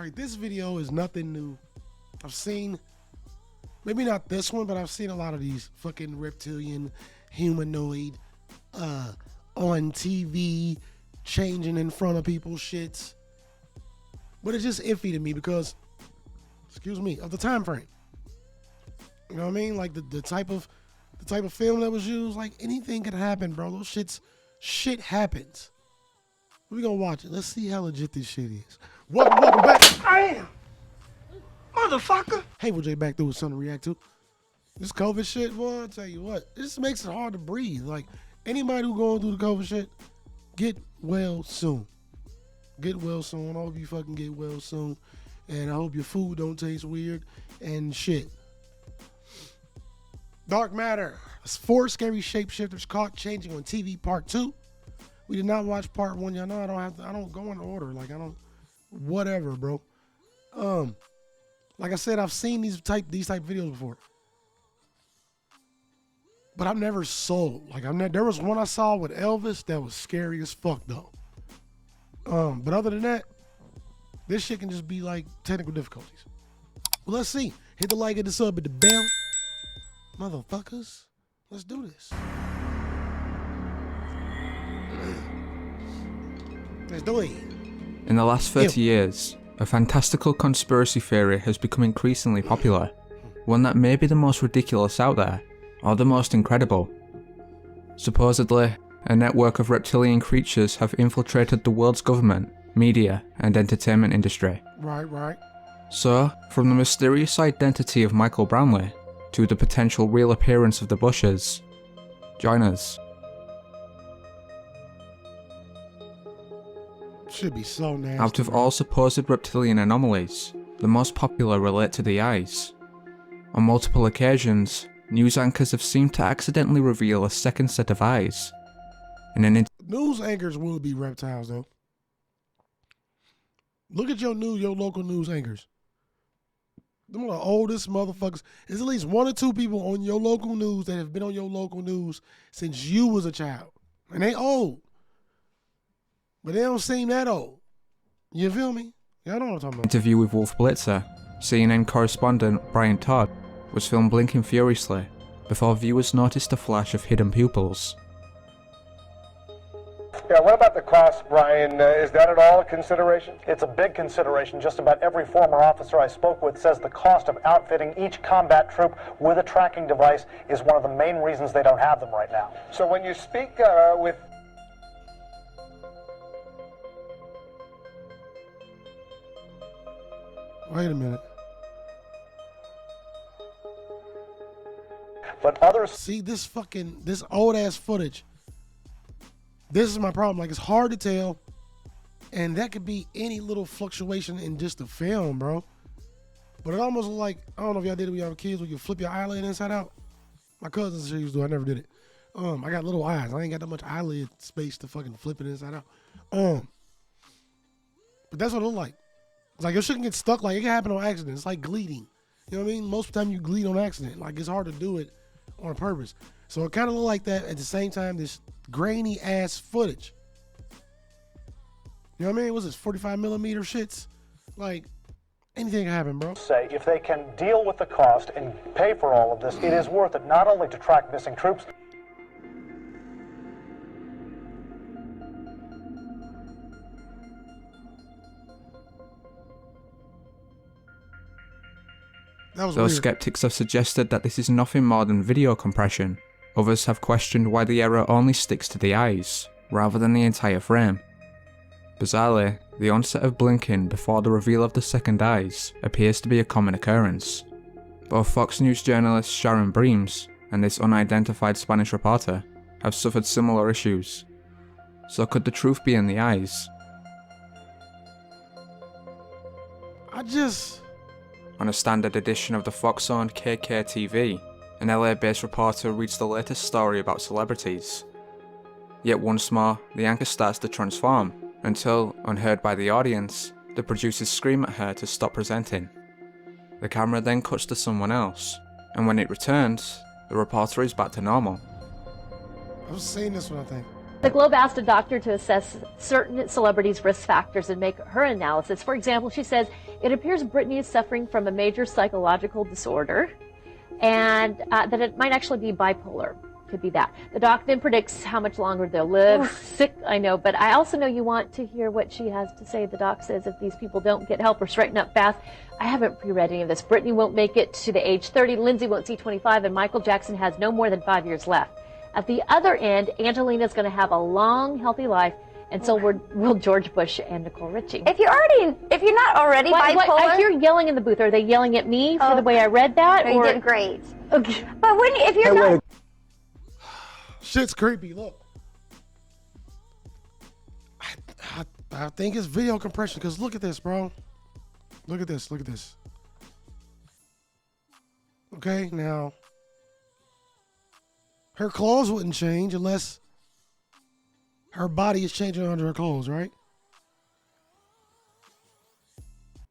Alright, this video is nothing new. I've seen, maybe not this one, but I've seen a lot of these fucking reptilian, humanoid, on TV, changing in front of people's shits. But it's just iffy to me because, excuse me, of the time frame. You know what I mean? Like the type of film that was used, like anything could happen, bro. Those shit happens. We gonna watch it. Let's see how legit this shit is. Welcome back. Damn! Motherfucker! Hey, we'll J back through with something to react to. This COVID shit, boy, I'll tell you what. This makes it hard to breathe. Like, anybody who going through the COVID shit, get well soon. Get well soon. All of you fucking get well soon. And I hope your food don't taste weird and shit. Dark Matter. 4 scary shapeshifters caught changing on TV part 2. We did not watch part 1. Y'all know I don't go in order. Like, whatever, bro. Like I said, I've seen these type videos before. But I've never sold. Like, there was one I saw with Elvis that was scary as fuck, though. But other than that, this shit can just be like technical difficulties. Well, let's see. Hit the like, hit the sub, hit the bell. Motherfuckers, let's do this. Let's do it. In the last 30 years, a fantastical conspiracy theory has become increasingly popular. One that may be the most ridiculous out there, or the most incredible. Supposedly, a network of reptilian creatures have infiltrated the world's government, media, and entertainment industry. Right. So, from the mysterious identity of Michael Brownlee, to the potential real appearance of the Bushes, join us. Should be so nasty. Out of all supposed reptilian anomalies, the most popular relate to the eyes. On multiple occasions, news anchors have seemed to accidentally reveal a second set of eyes. News anchors will be reptiles, though. Look at your local news anchors. Them are the oldest motherfuckers. There's at least 1 or 2 people on your local news that have been on your local news since you was a child. And they old. But they don't seem that old. You feel me? Y'all know what I'm talking about. Interview with Wolf Blitzer, CNN correspondent Brian Todd was filmed blinking furiously before viewers noticed a flash of hidden pupils. Yeah, what about the cost, Brian? Is that at all a consideration? It's a big consideration. Just about every former officer I spoke with says the cost of outfitting each combat troop with a tracking device is one of the main reasons they don't have them right now. So when you speak with... Wait a minute. But others... See, this old ass footage. This is my problem. Like, it's hard to tell. And that could be any little fluctuation in just the film, bro. But it almost like, I don't know if y'all did it when y'all were kids, where you flip your eyelid inside out. My cousins used to do. I never did it. I got little eyes. I ain't got that much eyelid space to fucking flip it inside out. But that's what it looked like. It's like your shit can get stuck. Like, it can happen on accident. It's like bleeding. You know what I mean? Most of the time you bleed on accident. Like, it's hard to do it on purpose. So it kind of looked like that. At the same time, this grainy ass footage. You know what I mean? Was this 45 millimeter shits? Like, anything can happen, bro. Say if they can deal with the cost and pay for all of this, it is worth it not only to track missing troops. Though skeptics have suggested that this is nothing more than video compression, others have questioned why the error only sticks to the eyes, rather than the entire frame. Bizarrely, the onset of blinking before the reveal of the second eyes appears to be a common occurrence. Both Fox News journalist Sharon Breams and this unidentified Spanish reporter have suffered similar issues. So could the truth be in the eyes? On a standard edition of the Fox-owned KKTV, an LA-based reporter reads the latest story about celebrities. Yet once more, the anchor starts to transform, until, unheard by the audience, the producers scream at her to stop presenting. The camera then cuts to someone else, and when it returns, the reporter is back to normal. I've seen this one, I think. The Globe asked a doctor to assess certain celebrities' risk factors and make her analysis. For example, she says it appears Britney is suffering from a major psychological disorder and that it might actually be bipolar. Could be that. The doc then predicts how much longer they'll live. Sick, I know, but I also know you want to hear what she has to say. The doc says if these people don't get help or straighten up fast, I haven't pre-read any of this. Britney won't make it to the age 30, Lindsay won't see 25, and Michael Jackson has no more than 5 years left. At the other end, Angelina's going to have a long, healthy life, and so will George Bush and Nicole Richie. If you're not already bipolar, I hear yelling in the booth. Are they yelling at me for the way I read that? No, or you did great. Okay. But if you're not, Shit's creepy. Look, I think it's video compression. Cause look at this, bro. Look at this. Look at this. Okay, now her clothes wouldn't change unless her body is changing under her clothes, right?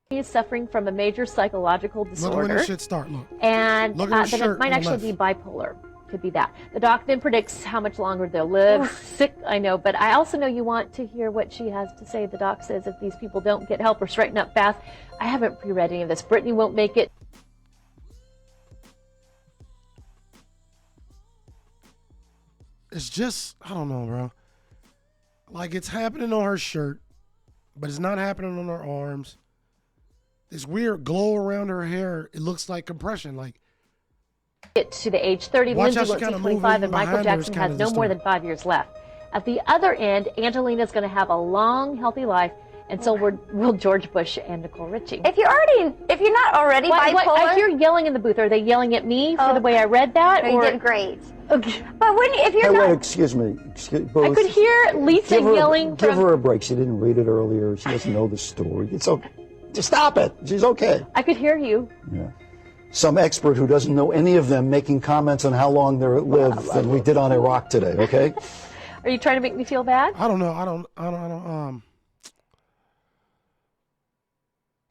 He is suffering from a major psychological disorder. Look when this shit start. Look. And Look at her that shirt it might on the actually be bipolar. Could be that. The doc then predicts how much longer they'll live. Sick, I know, but I also know you want to hear what she has to say. The doc says if these people don't get help or straighten up fast, I haven't pre-read any of this. Britney won't make it. It's just, I don't know, bro. Like, it's happening on her shirt, but it's not happening on her arms. This weird glow around her hair, it looks like compression. Like, Get to the age 30, Watch Lindsay how she won't see kinda 25, and moving Michael behind her is Jackson kinda has no more distorted. than 5 years left. At the other end, Angelina's going to have a long, healthy life, and so will George Bush and Nicole Richie. if you're not already bipolar, I hear yelling in the booth. Are they yelling at me for the way I read that? no, you or did great. Okay. But if you're Hey, not, wait, excuse me. I could hear Lisa yelling Give from. her a break. She didn't read it earlier. She doesn't know the story. It's okay. Just stop it. She's okay. I could hear you. Yeah. Some expert who doesn't know any of them making comments on how long they live than we did on Iraq today, okay? Are you trying to make me feel bad? I don't know.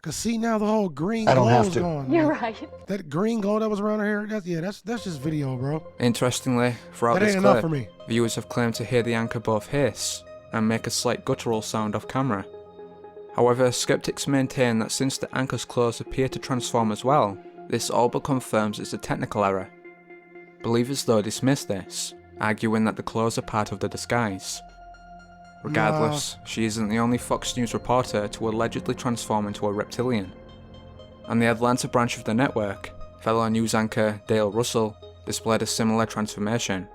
Cause see now the whole green I don't glow have is to. gone. You're Like, right. that green glow that was around her hair, that's just video, bro. Interestingly, throughout That this ain't enough clip, for me. viewers have claimed to hear the anchor both hiss and make a slight guttural sound off camera. However, skeptics maintain that since the anchor's clothes appear to transform as well, this all but confirms it's a technical error. Believers though dismiss this, arguing that the clothes are part of the disguise. Regardless, she isn't the only Fox News reporter to allegedly transform into a reptilian. And the Atlanta branch of the network, fellow news anchor Dale Russell, displayed a similar transformation.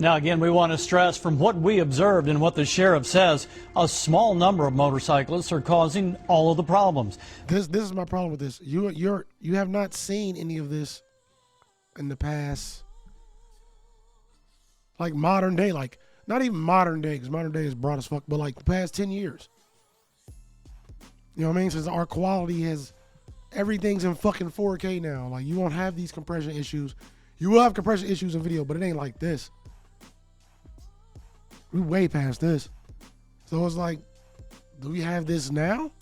Now, again, we want to stress from what we observed and what the sheriff says, a small number of motorcyclists are causing all of the problems. This is my problem with this. You have not seen any of this in the past, like modern day, like not even modern day, because modern day is broad as fuck, but like the past 10 years. You know what I mean? Since our quality has, everything's in fucking 4K now. Like you won't have these compression issues. You will have compression issues in video, but it ain't like this. We way past this. So it's like, do we have this now?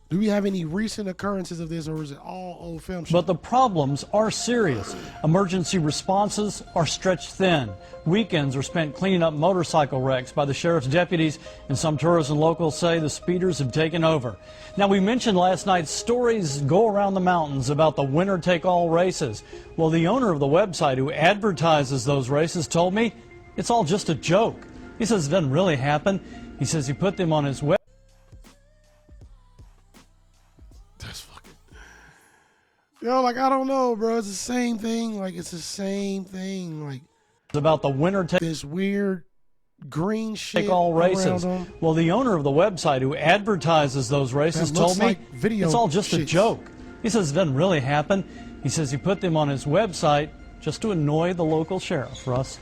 Do we have any recent occurrences of this, or is it all old film shit? But the problems are serious. Emergency responses are stretched thin. Weekends are spent cleaning up motorcycle wrecks by the sheriff's deputies, and some tourists and locals say the speeders have taken over. Now, we mentioned last night stories go around the mountains about the winner-take-all races. Well, the owner of the website who advertises those races told me it's all just a joke. He says it doesn't really happen. He says he put them on his website. That's fucking. Yo, like I don't know, bro. It's the same thing. Like it's the same thing. Like About the winner this weird green shit take all races. around them. Well, the owner of the website who advertises those races That looks told me like video it's all just a shits. joke. He says it doesn't really happen. He says he put them on his website just to annoy the local sheriff, Russ.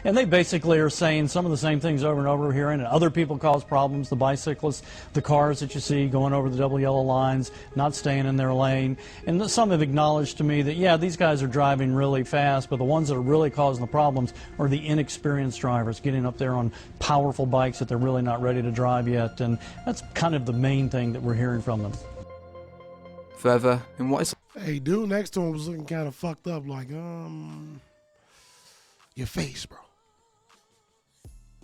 And they basically are saying some of the same things over and over here, and other people cause problems, the bicyclists, the cars that you see going over the double yellow lines, not staying in their lane. And some have acknowledged to me that, yeah, these guys are driving really fast, but the ones that are really causing the problems are the inexperienced drivers getting up there on powerful bikes that they're really not ready to drive yet. And that's kind of the main thing that we're hearing from them. Further, in what is Hey, dude next to him was looking kind of fucked up. Like, your face, bro.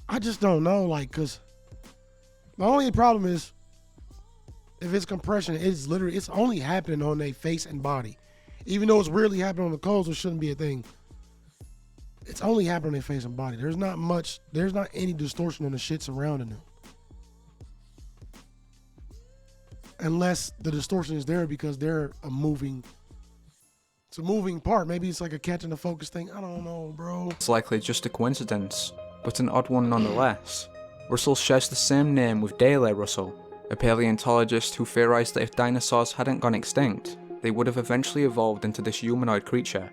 I just don't know, like, because the only problem is if it's compression, it's only happening on their face and body. Even though it's weirdly happening on the clothes, it shouldn't be a thing. It's only happening on their face and body. There's not any distortion on the shit surrounding them. Unless the distortion is there because they're it's a moving part. Maybe it's like a catching the focus thing. I don't know, bro. It's likely just a coincidence, but an odd one nonetheless. Russell shares the same name with Daley Russell, a paleontologist who theorized that if dinosaurs hadn't gone extinct, they would have eventually evolved into this humanoid creature.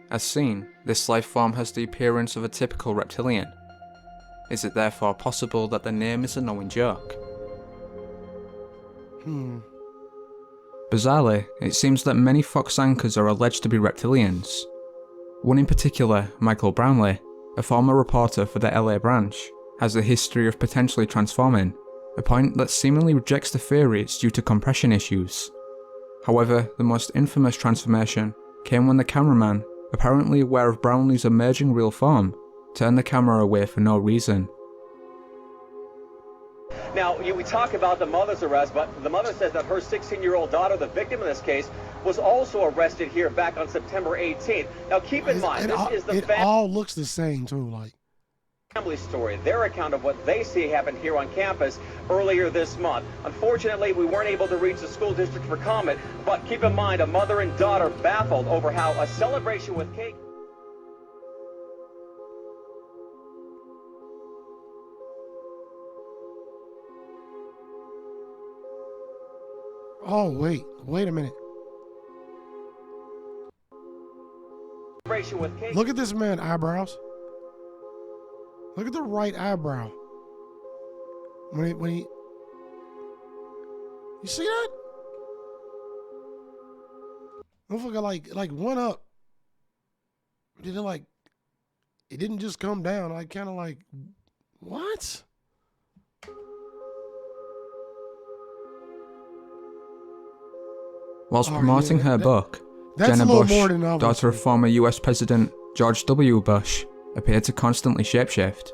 As seen, this life form has the appearance of a typical reptilian. Is it therefore possible that the name is a knowing joke? Bizarrely, it seems that many Fox anchors are alleged to be reptilians. One in particular, Michael Brownlee, a former reporter for the LA branch, has a history of potentially transforming, a point that seemingly rejects the theory it's due to compression issues. However, the most infamous transformation came when the cameraman, apparently aware of Brownlee's emerging real form, turned the camera away for no reason. Now, we talk about the mother's arrest, but the mother says that her 16-year-old daughter, the victim in this case, was also arrested here back on September 18th. Now, keep in mind, this is the it all looks the same, too, like. Family story, their account of what they see happened here on campus earlier this month. Unfortunately, we weren't able to reach the school district for comment, but keep in mind, a mother and daughter baffled over how a celebration with cake. Oh, wait a minute. Look at this man's eyebrows. Look at the right eyebrow. When he you see that? Motherfucker like went up. It didn't just come down. I kind of like, what? Whilst promoting her book, Jenna Bush, daughter of former US President George W. Bush, appeared to constantly shapeshift.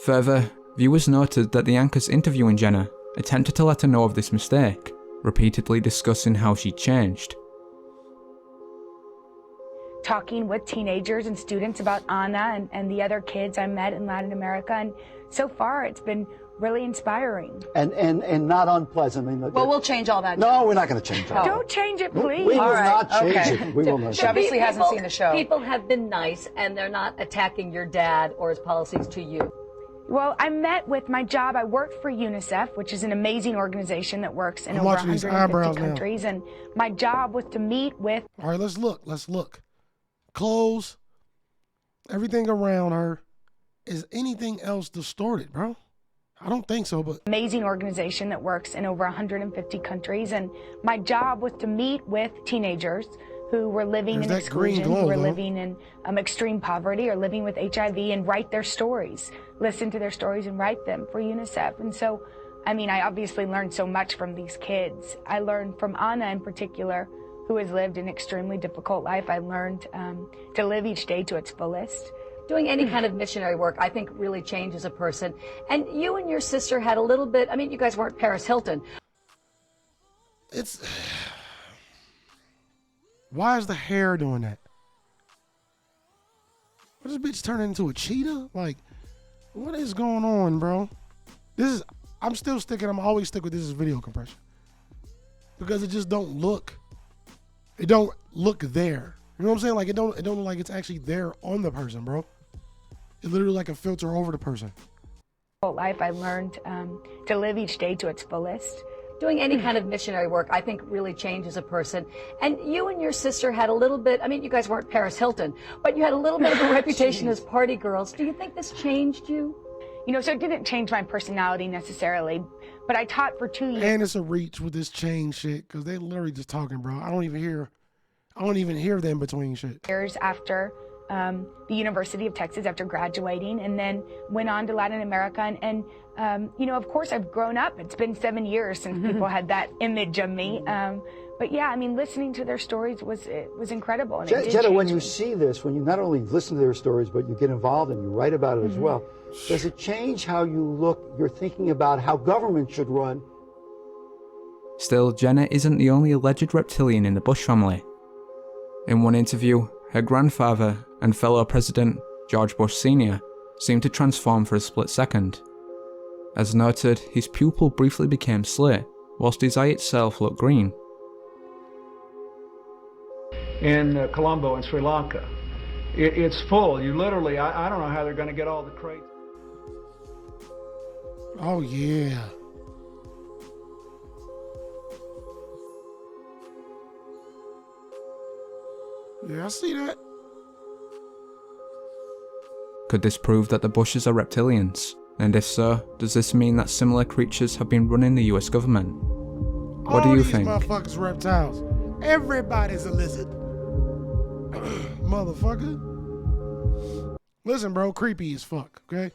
Further, viewers noted that the anchors interviewing Jenna attempted to let her know of this mistake, repeatedly discussing how she changed. Talking with teenagers and students about Anna and the other kids I met in Latin America, and so far it's been really inspiring. And not unpleasant. I mean, well, we'll change all that. No, we're not going to change that. Don't change it, please. We will not change it. We will not. She obviously hasn't seen the show. People have been nice, and they're not attacking your dad or his policies to you. Well, I met with my job. I worked for UNICEF, which is an amazing organization that works in over 150 countries. And my job was to meet with... All right, let's look. Clothes, everything around her. Is anything else distorted, bro? I don't think so, but... Amazing organization that works in over 150 countries. And my job was to meet with teenagers who were living in exclusion, who were living in extreme poverty or living with HIV, and write their stories, listen to their stories and write them for UNICEF. And so, I mean, I obviously learned so much from these kids. I learned from Anna in particular, who has lived an extremely difficult life. I learned to live each day to its fullest. Doing any kind of missionary work, I think, really changes a person. And you and your sister had a little bit, I mean, you guys weren't Paris Hilton. Why is the hair doing that? What is this bitch turning into a cheetah? Like, what is going on, bro? I'm always stick with this as video compression. Because it just don't look there. You know what I'm saying? Like, it don't look like it's actually there on the person, bro. It literally like a filter over the person. Life, I learned to live each day to its fullest. Doing any kind of missionary work, I think, really changes a person. And you and your sister had a little bit, I mean, you guys weren't Paris Hilton, but you had a little bit of a reputation as party girls. Do you think this changed you? You know, so it didn't change my personality necessarily, but I taught for 2 years. And it's a reach with this chain shit, because they literally just talking, bro. I don't even hear them between shit. Years after the University of Texas, after graduating, and then went on to Latin America. And you know, of course, I've grown up. It's been 7 years since people had that image of me. But yeah, I mean, listening to their stories was incredible. And Jetta, when you see this, when you not only listen to their stories, but you get involved and you write about it as well, does it change how you look, you're thinking about how government should run? Still, Jenna isn't the only alleged reptilian in the Bush family. In one interview, her grandfather and fellow President George Bush Sr. seemed to transform for a split second. As noted, his pupil briefly became slate, whilst his eye itself looked green. In Colombo in Sri Lanka, it's full. You literally, I don't know how they're going to get all the crates. Oh yeah. Yeah, I see that. Could this prove that the Bushes are reptilians? And if so, does this mean that similar creatures have been running the US government? What do you think? All these motherfuckers reptiles. Everybody's a lizard. Motherfucker. Listen, bro, creepy as fuck, okay?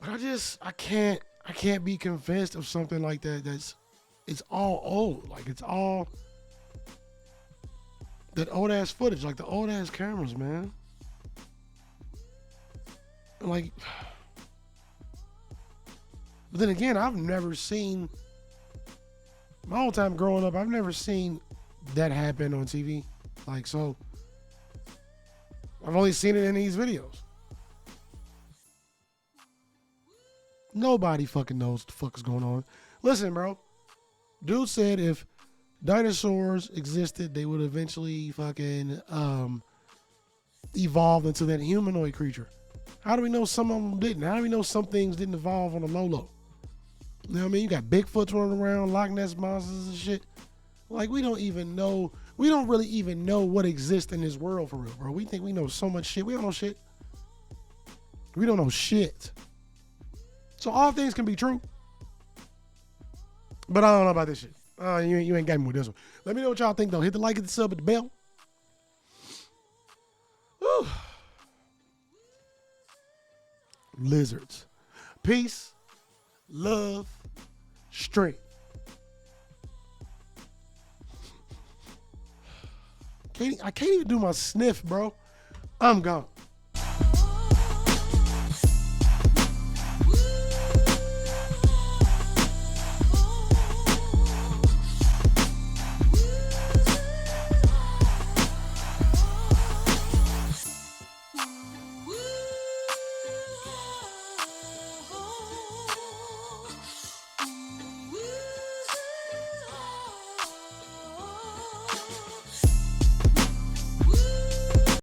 But I can't be convinced of something like that it's all old. Like, it's all that old ass footage, like the old ass cameras, man. Like, but then again, I've never seen, my whole time growing up, I've never seen that happen on TV. Like, so I've only seen it in these videos. Nobody fucking knows what the fuck is going on. Listen, bro. Dude said if dinosaurs existed, they would eventually fucking evolve into that humanoid creature. How do we know some of them didn't? How do we know some things didn't evolve on a low-low? You know what I mean? You got Bigfoots running around, Loch Ness monsters and shit. Like, we don't really even know what exists in this world for real, bro. We think we know so much shit. We don't know shit. We don't know shit. So all things can be true. But I don't know about this shit. You ain't got me with this one. Let me know what y'all think, though. Hit the like, hit the sub, hit the bell. Whew. Lizards. Peace, love, strength. I can't even do my sniff, bro. I'm gone.